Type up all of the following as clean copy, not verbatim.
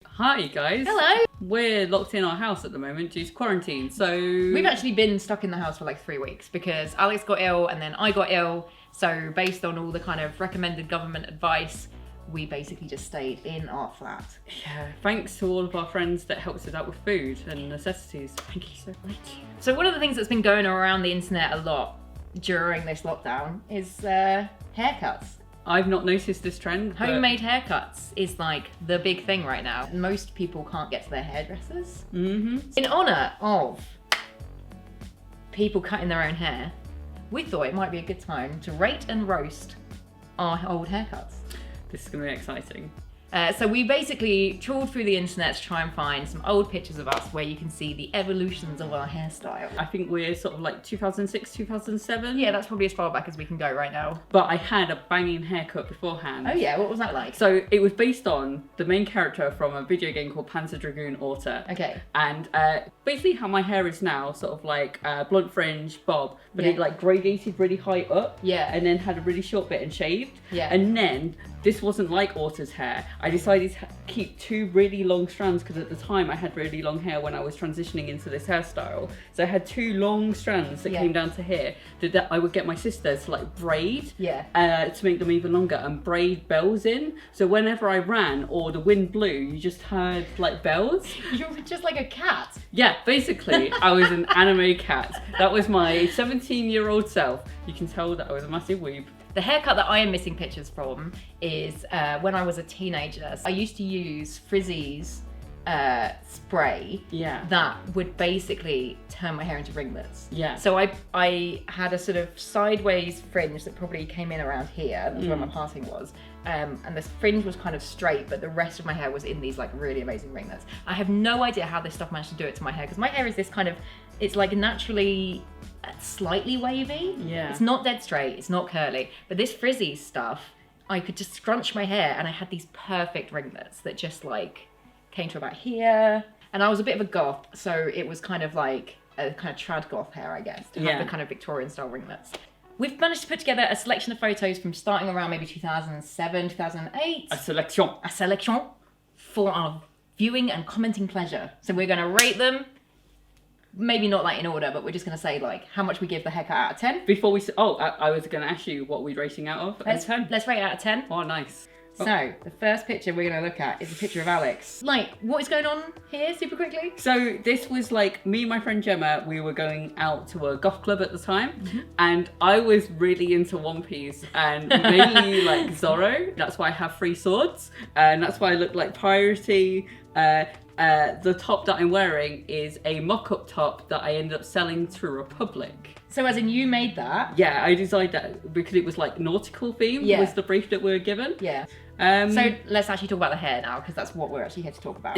Hi guys. Hello. We're locked in our house at the moment due to quarantine, so... We've actually been stuck in the house for like 3 weeks because Alex got ill and then I got ill. So based on all the kind of recommended government advice, we basically just stayed in our flat. Yeah, thanks to all of our friends that helped us out with food and necessities. Thank you so much. So one of the things that's been going around the internet a lot during this lockdown is haircuts. I've not noticed this trend. Homemade haircuts is like the big thing right now. Most people can't get to their hairdressers. Mm-hmm. In honour of people cutting their own hair, we thought it might be a good time to rate and roast our old haircuts. This is going to be exciting. So we basically trawled through the internet to try and find some old pictures of us where you can see the evolutions of our hairstyle. I think we're sort of like 2006, 2007. Yeah, that's probably as far back as we can go right now. But I had a banging haircut beforehand. Oh yeah, what was that like? So it was based on the main character from a video game called Panzer Dragoon Auto. Okay. And basically how my hair is now, sort of like blunt fringe bob, but Yeah. it like gradated really high up. Yeah. And then had a really short bit and shaved. Yeah. And then this wasn't like Auto's hair. I decided to keep 2 really long strands because at the time I had really long hair when I was transitioning into this hairstyle. So I had 2 long strands that Yeah. came down to here that I would get my sisters to like braid. Yeah. To make them even longer and braid bells in. So whenever I ran or the wind blew, you just heard like bells. You were just like a cat. Yeah, basically, I was an anime cat. That was my 17-year-old self. You can tell that I was a massive weeb. The haircut that I am missing pictures from is when I was a teenager. I used to use Frizzy's spray Yeah. that would basically turn my hair into ringlets. Yeah. So I had a sort of sideways fringe that probably came in around here. That's where my parting was. And the fringe was kind of straight, but the rest of my hair was in these like really amazing ringlets. I have no idea how this stuff managed to do it to my hair because my hair is this kind of, it's like naturally slightly wavy. Yeah. It's not dead straight, it's not curly, but this frizzy stuff, I could just scrunch my hair and I had these perfect ringlets that just like came to about here. And I was a bit of a goth, so it was kind of like a kind of trad goth hair, I guess, to have the kind of Victorian style ringlets. We've managed to put together a selection of photos from starting around maybe 2007, 2008. A selection. A selection for our viewing and commenting pleasure. So we're going to rate them. Maybe not like in order, but we're just going to say like how much we give the haircut out of 10. Before we... I was going to ask you what we're rating out of. Let's 10. rate it out of 10. Oh, nice. So, the first picture we're going to look at is a picture of Alex. Like, what is going on here, super quickly? So this was like me and my friend Gemma, we were going out to a goth club at the time, and I was really into One Piece and mainly like Zorro. That's why I have 3 swords, and that's why I look like piratey. The top that I'm wearing is a mock-up top that I ended up selling to Republic. So as in you made that? Yeah, I designed that because it was like nautical theme was the brief that we were given. Yeah. So let's actually talk about the hair now, because that's what we're actually here to talk about.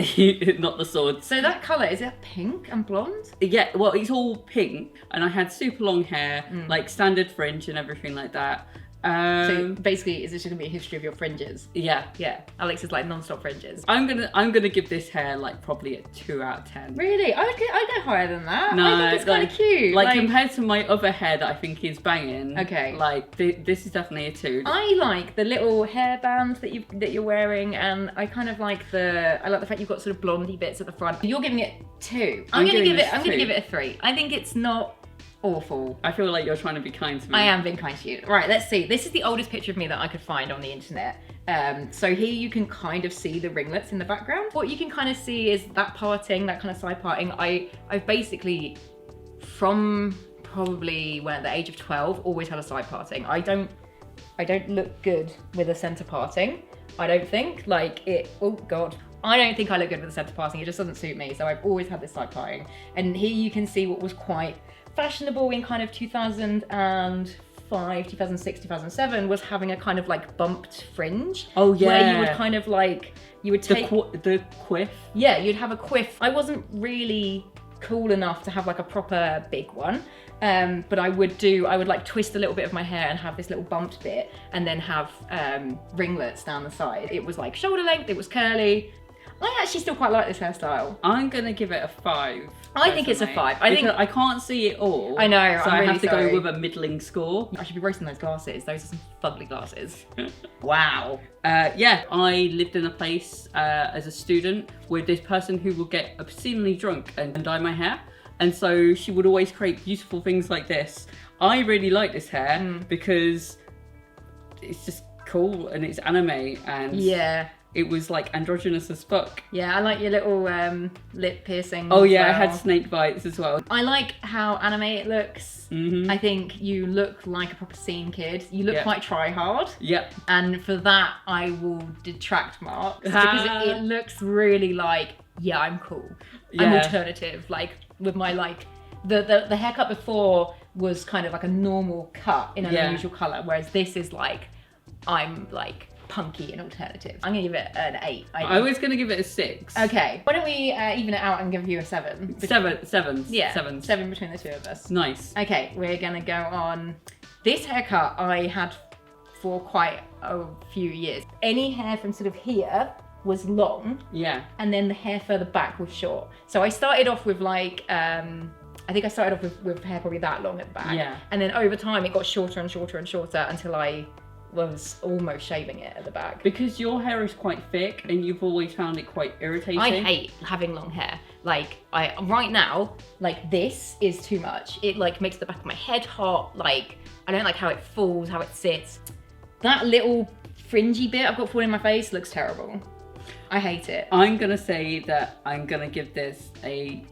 Not the swords. So that colour, is it pink and blonde? Yeah, well, it's all pink, and I had super long hair, like standard fringe and everything like that. So basically, is this just gonna be a history of your fringes? Yeah. Yeah. Alex is like non-stop fringes. I'm gonna give this hair like probably a 2 out of 10. Really? I'd go higher than that. No, I think it's kind of cute. Like compared to my other hair that I think is banging. Okay. Like this is definitely a 2. I like the little hairband that you're wearing, and I kind of like the fact you've got sort of blondie bits at the front. You're giving it 2. I'm gonna give it a 3. I think it's not awful. I feel like you're trying to be kind to me. I am being kind to you. Right, let's see. This is the oldest picture of me that I could find on the internet. So here you can kind of see the ringlets in the background. What you can kind of see is that parting, that kind of side parting. I've basically, from probably when at the age of 12, always had a side parting. I don't look good with a center parting. I don't think. Like it, oh God. I don't think I look good with a center parting. It just doesn't suit me. So I've always had this side parting. And here you can see what was quite fashionable in kind of 2005, 2006, 2007 was having a kind of like bumped fringe. Oh yeah. Where you would kind of like, you would take... The quiff? Yeah, you'd have a quiff. I wasn't really cool enough to have like a proper big one. But I would like twist a little bit of my hair and have this little bumped bit and then have ringlets down the side. It was like shoulder length, it was curly. I actually still quite like this hairstyle. I'm gonna give it a 5. I think it's a 5. I think I can't see it all. I know. So I'm I really have to sorry. go with a middling score. I should be roasting those glasses. Those are some fugly glasses. Wow. Yeah, I lived in a place as a student with this person who would get obscenely drunk and dye my hair. And so she would always create beautiful things like this. I really like this hair because it's just cool and it's anime and Yeah. it was like androgynous as fuck. Yeah, I like your little lip piercing. Oh yeah, I as well. had snake bites as well. I like how anime it looks. I think you look like a proper scene kid. You look quite try hard. Yep. And for that, I will detract marks because it looks really like, yeah, I'm cool. I'm alternative. Like with my like, the haircut before was kind of like a normal cut in an unusual color, whereas this is like, I'm like punky and alternative. I'm gonna give it an 8. I was gonna give it a 6. Okay, why don't we even it out and give you a 7? Seven. Yeah, Sevens. 7 between the two of us. Nice. Okay, we're gonna go on. This haircut I had for quite a few years. Any hair from sort of here was long, Yeah. and then the hair further back was short. So I started off with like, I think I started off with hair probably that long at the back. Yeah. And then over time it got shorter and shorter and shorter until I was almost shaving it at the back. Because your hair is quite thick and you've always found it quite irritating. I hate having long hair. Like right now, like this is too much. It like makes the back of my head hot. Like I don't like how it falls, how it sits. That little fringy bit I've got falling in my face looks terrible. I hate it. I'm gonna say that I'm gonna give this a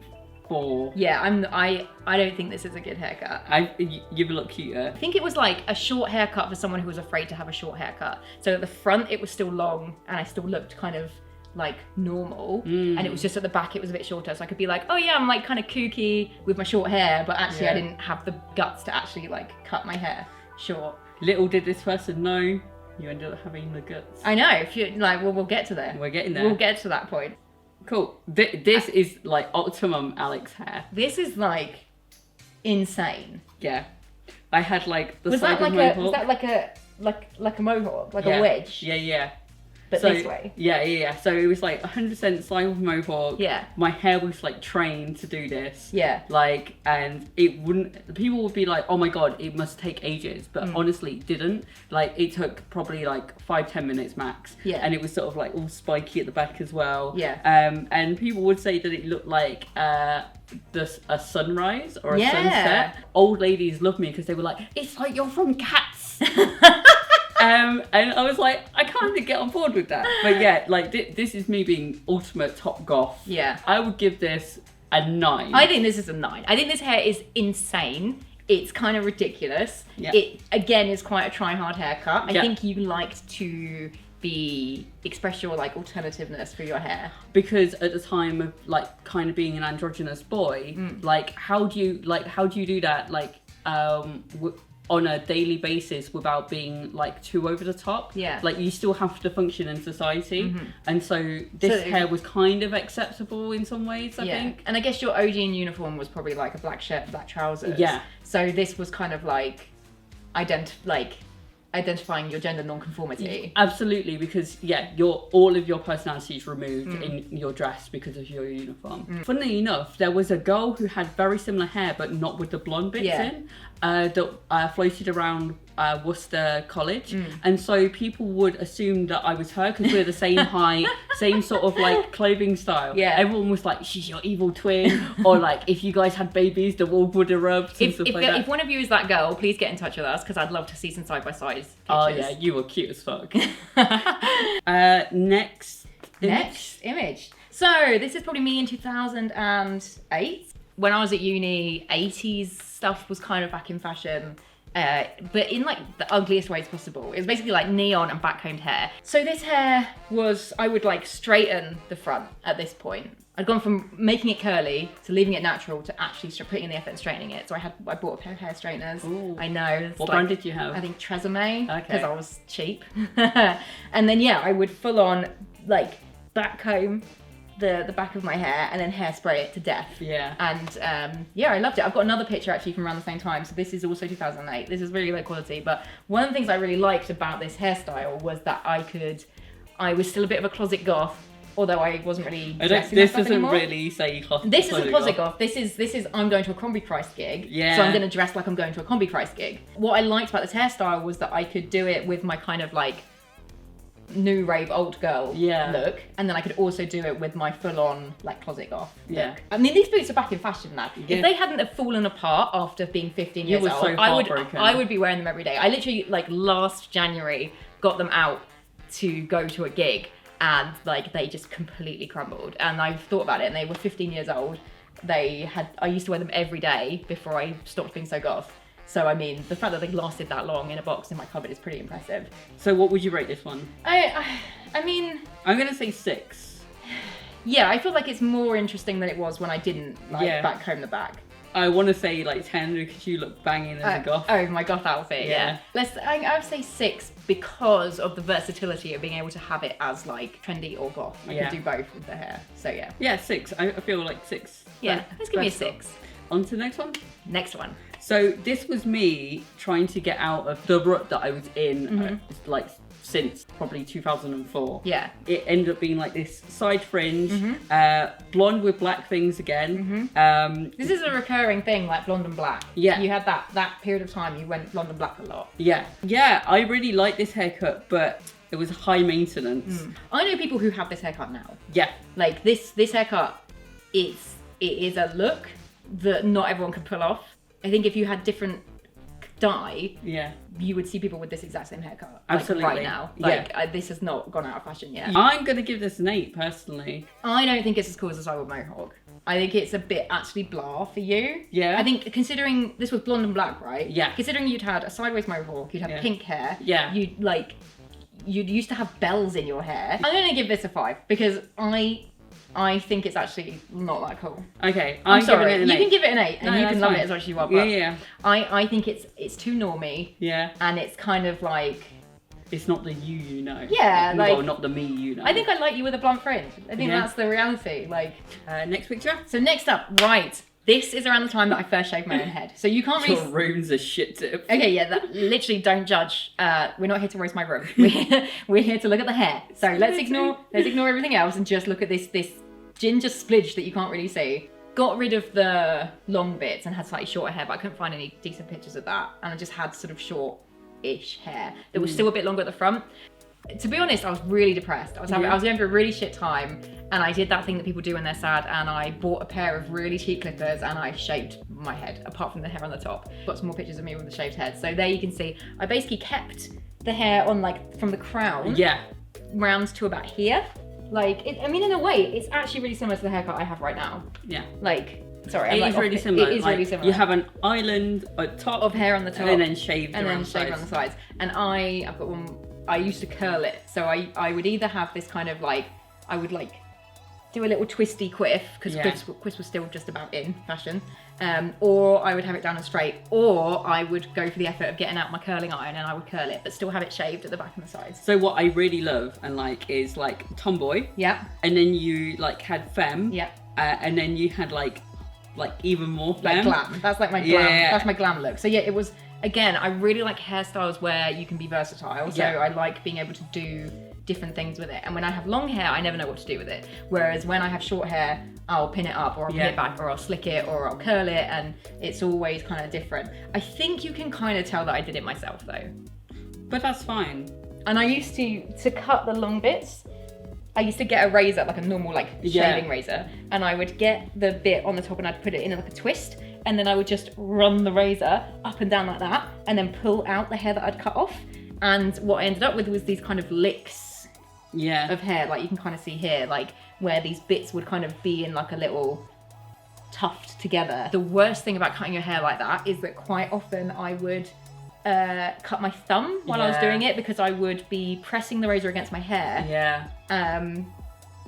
4. Yeah, I don't think this is a good haircut. You look cuter. I think it was like a short haircut for someone who was afraid to have a short haircut. So at the front it was still long and I still looked kind of like normal, and it was just at the back it was a bit shorter, so I could be like, oh yeah, I'm like kind of kooky with my short hair, but actually I didn't have the guts to actually like cut my hair short. Little did this person know, you ended up having the guts. I know, if you like, well, we'll get to there. We're getting there. We'll get to that point. Cool. This is like optimum Alex hair. This is like insane. Yeah. I had like the Was side that like of a mohawk. was that like a mohawk, like Yeah. a wedge, Yeah. but So, this way? Yeah. So it was like 100% side of mohawk. Yeah. My hair was like trained to do this. Yeah. Like, and it wouldn't, people would be like, oh my God, it must take ages. But honestly, it didn't. Like, it took probably like 5-10 minutes max. Yeah. And it was sort of like all spiky at the back as well. Yeah. And people would say that it looked like a sunrise or a Yeah. sunset. Old ladies loved me because they were like, it's like you're from Cats. And I was like, I kind of get on board with that. But yeah, like this is me being ultimate top goth. Yeah. I would give this a 9. I think this is a 9. I think this hair is insane. It's kind of ridiculous. Yeah. It again is quite a try hard haircut. I Yeah. think you liked to express your like alternativeness for your hair. Because at the time of like kind of being an androgynous boy, like how do you do that like on a daily basis without being like too over the top? Yeah. Like you still have to function in society, and so this hair was kind of acceptable in some ways. I think. And I guess your OG in uniform was probably like a black shirt, black trousers. Yeah. So this was kind of like identifying your gender non-conformity. Absolutely, because all of your personality is removed in your dress because of your uniform. Funnily enough, there was a girl who had very similar hair but not with the blonde bits in, that floated around Worcester College, and so people would assume that I was her because we're the same height, same sort of like clothing style. Yeah. Everyone was like, she's your evil twin, or like if you guys had babies, the wool would have rubbed and stuff like that. If one of you is that girl, please get in touch with us because I'd love to see some side-by-side pictures. Oh yeah, you were cute as fuck. Next image. So this is probably me in 2008. When I was at uni, 80s stuff was kind of back in fashion. But in like the ugliest ways possible. It was basically like neon and backcombed hair. So this hair was, I would like straighten the front at this point. I'd gone from making it curly to leaving it natural to actually putting in the effort and straightening it. So I bought a pair of hair straighteners. Ooh. I know. What brand did you have? I think Tresemme, Okay. because I was cheap. And then I would full on like backcomb the back of my hair and then hairspray it to death. Yeah. And I loved it. I've got another picture actually from around the same time. So this is also 2008. This is really low quality. But one of the things I really liked about this hairstyle was that I was still a bit of a closet goth. although I wasn't really I don't, dressing this that stuff doesn't anymore. really say closet. This isn't closet goth. This is I'm going to a combi price gig. Yeah. So I'm going to dress like I'm going to a combi price gig. What I liked about this hairstyle was that I could do it with my kind of like new rave old girl look, and then I could also do it with my full on like closet goth look. I mean, these boots are back in fashion now. If they hadn't have fallen apart after being 15 years old, so I would be wearing them every day. I literally like last January got them out to go to a gig, and like they just completely crumbled. And I've thought about it, and they were 15 years old. I used to wear them every day before I stopped being so goth. So I mean, the fact that they lasted that long in a box in my cupboard is pretty impressive. So what would you rate this one? I mean, I'm gonna say 6. Yeah, I feel like it's more interesting than it was when I didn't back home the back. I want to say like 10 because you look banging as a goth. Oh, my goth outfit, yeah. I would say 6 because of the versatility of being able to have it as like trendy or goth. I could do both with the hair, so yeah. Yeah, 6. I feel like 6. Yeah, let's give me a 6. On to the next one. Next one. So this was me trying to get out of the rut that I was in, like since probably 2004. Yeah. It ended up being like this side fringe, blonde with black things again. This is a recurring thing, like blonde and black. Yeah. You had that period of time you went blonde and black a lot. Yeah. Yeah, I really like this haircut, but it was high maintenance. I know people who have this haircut now. Yeah. Like this haircut, it is a look that not everyone can pull off. I think if you had different dye, you would see people with this exact same haircut. Absolutely. Like, right now. Like, this has not gone out of fashion yet. I'm going to give this an 8, personally. I don't think it's as cool as a sideward mohawk. I think it's a bit actually blah for you. Yeah. I think considering this was blonde and black, right? Yeah. Considering you'd had a sideways mohawk, you'd have pink hair. Yeah. You'd used to have bells in your hair. I'm going to give this a 5 because I think it's actually not that cool. Okay, I'm sorry. Giving it an 8. You can give it an 8 and you can love it as much as you want. But yeah. I think it's too normy. Yeah. And it's kind of like... It's not the you know. Yeah, well, not the me you know. I think I like you with a blunt fringe. I think that's the reality. Like, next picture. So next up, right. This is around the time that I first shaved my own head. So you can't really... Your room's a shit tip. Okay, yeah, literally don't judge. We're not here to roast my room. We're here to look at the hair. So let's ignore everything else and just look at this ginger splidge that you can't really see. Got rid of the long bits and had slightly shorter hair, but I couldn't find any decent pictures of that. And I just had sort of short-ish hair that was still a bit longer at the front. To be honest, I was really depressed. I was going through a really shit time, and I did that thing that people do when they're sad, and I bought a pair of really cheap clippers and I shaved my head, apart from the hair on the top. Got some more pictures of me with the shaved head. So there you can see, I basically kept the hair on like from the crown round to about here. Like, I mean, in a way, it's actually really similar to the haircut I have right now. Yeah. Like, sorry, It is really similar. It is really similar. You have an island at top of hair on the top, and then shaved and around then shaved around the sides. And I've got one. I used to curl it, so I would either have this kind of like, I would like do a little twisty quiff because quiff was still just about in fashion, or I would have it down and straight, or I would go for the effort of getting out my curling iron and I would curl it, but still have it shaved at the back and the sides. So what I really love and like is like tomboy. Yeah. And then you like had femme. Yeah. And then you had like even more femme. Like glam. That's like my glam. Yeah. That's my glam look. So yeah, it was. Again, I really like hairstyles where you can be versatile. So I like being able to do different things with it. And when I have long hair, I never know what to do with it. Whereas when I have short hair, I'll pin it up, or I'll pin it back, or I'll slick it, or I'll curl it, and it's always kind of different. I think you can kind of tell that I did it myself though. But that's fine. And I used to cut the long bits, I used to get a razor, like a normal like shaving razor, and I would get the bit on the top and I'd put it in like a twist, and then I would just run the razor up and down like that, and then pull out the hair that I'd cut off. And what I ended up with was these kind of licks of hair, like you can kind of see here, like where these bits would kind of be in like a little tuft together. The worst thing about cutting your hair like that is that quite often I would cut my thumb while I was doing it, because I would be pressing the razor against my hair. And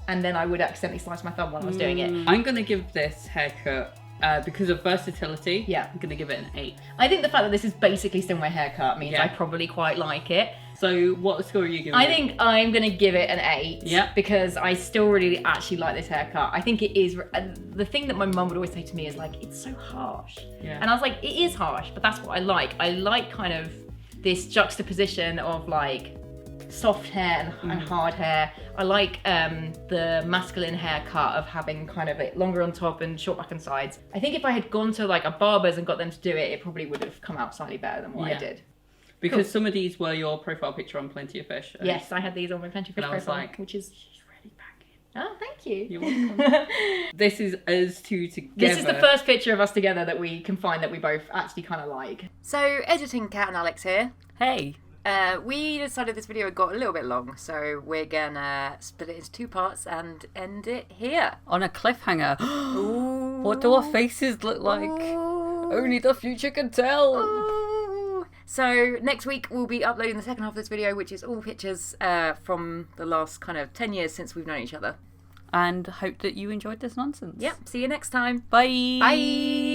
then I would accidentally slice my thumb while I was doing it. I'm gonna give this haircut, because of versatility, I'm gonna give it an 8. I think the fact that this is basically still my haircut means I probably quite like it. So what score are you giving I think I'm gonna give it an 8, because I still really actually like this haircut. I think it is, the thing that my mum would always say to me is like, it's so harsh. And I was like, it is harsh, but that's what I like. I like kind of this juxtaposition of like soft hair and hard hair. I like the masculine haircut of having kind of it longer on top and short back and sides. I think if I had gone to like a barber's and got them to do it, it probably would have come out slightly better than what I did. Because some of these were your profile picture on Plenty of Fish. Yes, I had these on my Plenty of Fish profile, like, which is... really banging. Oh, thank you. You're welcome. This is us two together. This is the first picture of us together that we can find that we both actually kind of like. So, editing Kat and Alex here. Hey. We decided this video got a little bit long, so we're gonna split it into 2 parts and end it here. On a cliffhanger. Ooh. What do our faces look like? Ooh. Only the future can tell. Ooh. So next week we'll be uploading the second half of this video, which is all pictures from the last kind of 10 years since we've known each other. And hope that you enjoyed this nonsense. Yep, see you next time. Bye. Bye.